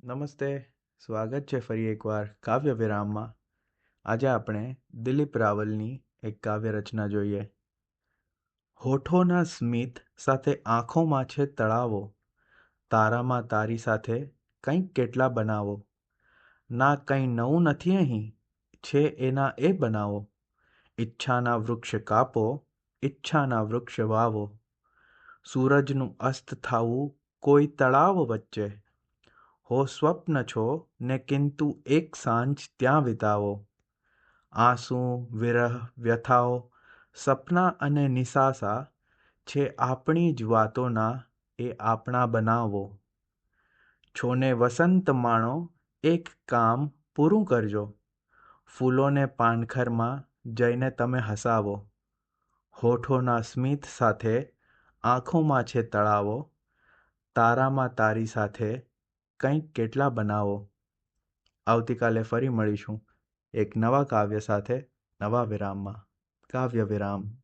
નમસ્તે. સ્વાગત છે ફરી એકવાર કાવ્ય વિરામમાં. આજે આપણે દિલીપ રાવલની એક કાવ્ય રચના જોઈએ. હોઠોના સ્મિત સાથે આંખોમાં છે તળાવો, તારામાં તારી સાથે કંઈક કેટલા બનાવો. ના કંઈ નવું નથી અહીં, છે એના એ બનાવો. ઈચ્છાના વૃક્ષ કાપો, ઈચ્છાના વૃક્ષ વાવો. સૂરજનું અસ્ત થાવું કોઈ તળાવ વચ્ચે, હો સ્વપ્ન છો ને કિંતુ એક સાંજ ત્યાં વિતાવો. આંસુ, વિરહ, વ્યથાઓ, સપના અને નિસાસા છે આપણી જ વાતોના એ આપણા બનાવો. છોને વસંત માણો, એક કામ પૂરું કરજો, ફૂલોને પાનખરમાં જઈને તમે હસાવો. હોઠોના સ્મિત સાથે આંખોમાં છે તળાવો, તારામાં તારી સાથે કંઈક કેટલા બનાવો. આવતીકાલે ફરી મળીશું એક નવા કાવ્ય સાથે, નવા વિરામમાં. કાવ્ય વિરામ.